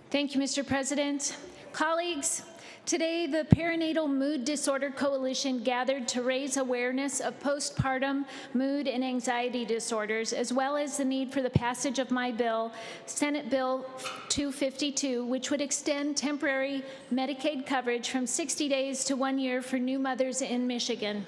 Thank you, Mr. President. Colleagues, today the Perinatal Mood Disorder Coalition gathered to raise awareness of postpartum mood and anxiety disorders, as well as the need for the passage of my bill, Senate Bill 252, which would extend temporary Medicaid coverage from 60 days to 1 year for new mothers in Michigan.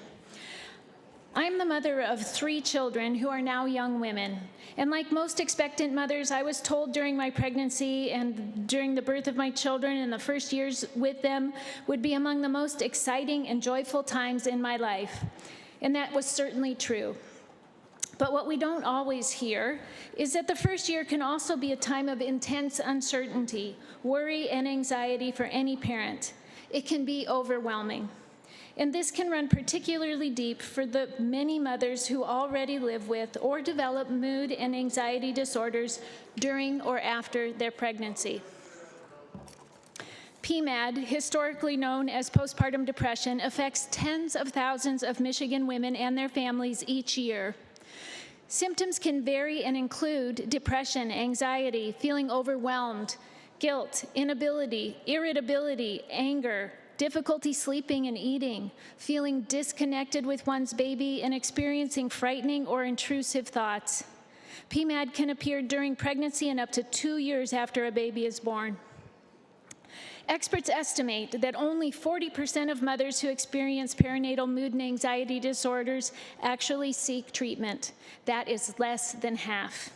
I'm the mother of 3 children who are now young women. And like most expectant mothers, I was told during my pregnancy and during the birth of my children and the first years with them would be among the most exciting and joyful times in my life. And that was certainly true. But what we don't always hear is that the first year can also be a time of intense uncertainty, worry, and anxiety for any parent. It can be overwhelming. And this can run particularly deep for the many mothers who already live with or develop mood and anxiety disorders during or after their pregnancy. PMAD, historically known as postpartum depression, affects tens of thousands of Michigan women and their families each year. Symptoms can vary and include depression, anxiety, feeling overwhelmed, guilt, inability, irritability, anger, difficulty sleeping and eating, feeling disconnected with one's baby, and experiencing frightening or intrusive thoughts. PMAD can appear during pregnancy and up to 2 years after a baby is born. Experts estimate that only 40% of mothers who experience perinatal mood and anxiety disorders actually seek treatment. That is less than half.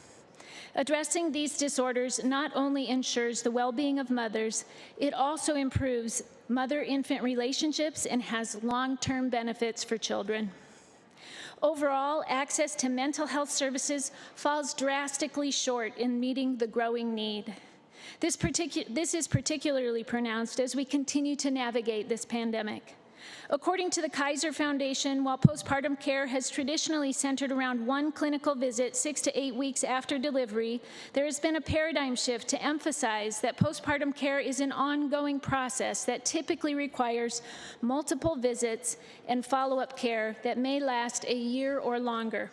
Addressing these disorders not only ensures the well-being of mothers, it also improves mother-infant relationships and has long-term benefits for children. Overall, access to mental health services falls drastically short in meeting the growing need. This is particularly pronounced as we continue to navigate this pandemic. According to the Kaiser Foundation, while postpartum care has traditionally centered around 1 clinical visit 6 to 8 weeks after delivery, there has been a paradigm shift to emphasize that postpartum care is an ongoing process that typically requires multiple visits and follow-up care that may last a year or longer.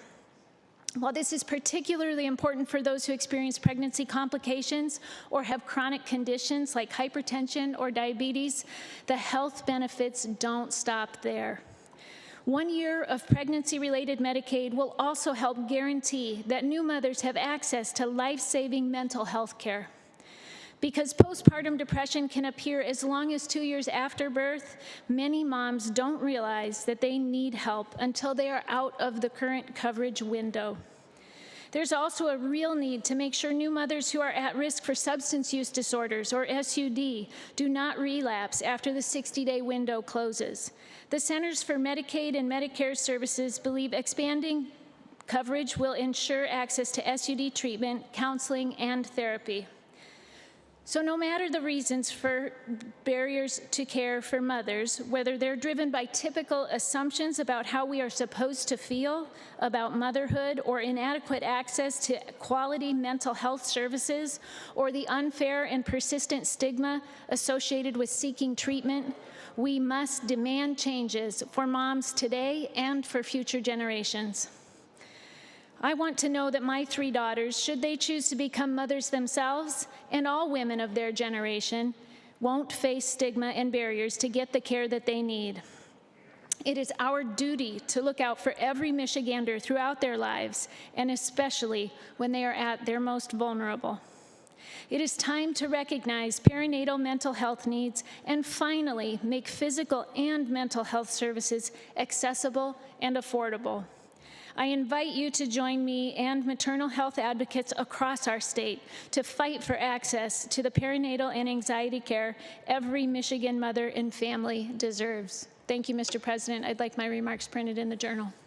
While this is particularly important for those who experience pregnancy complications or have chronic conditions like hypertension or diabetes, the health benefits don't stop there. 1 year of pregnancy-related Medicaid will also help guarantee that new mothers have access to life-saving mental health care. Because postpartum depression can appear as long as 2 years after birth, many moms don't realize that they need help until they are out of the current coverage window. There's also a real need to make sure new mothers who are at risk for substance use disorders or SUD do not relapse after the 60-day window closes. The Centers for Medicaid and Medicare Services believe expanding coverage will ensure access to SUD treatment, counseling, and therapy. So no matter the reasons for barriers to care for mothers, whether they're driven by typical assumptions about how we are supposed to feel about motherhood or inadequate access to quality mental health services or the unfair and persistent stigma associated with seeking treatment, we must demand changes for moms today and for future generations. I want to know that my 3 daughters, should they choose to become mothers themselves, and all women of their generation, won't face stigma and barriers to get the care that they need. It is our duty to look out for every Michigander throughout their lives, and especially when they are at their most vulnerable. It is time to recognize perinatal mental health needs and finally make physical and mental health services accessible and affordable. I invite you to join me and maternal health advocates across our state to fight for access to the perinatal and anxiety care every Michigan mother and family deserves. Thank you, Mr. President. I'd like my remarks printed in the Journal.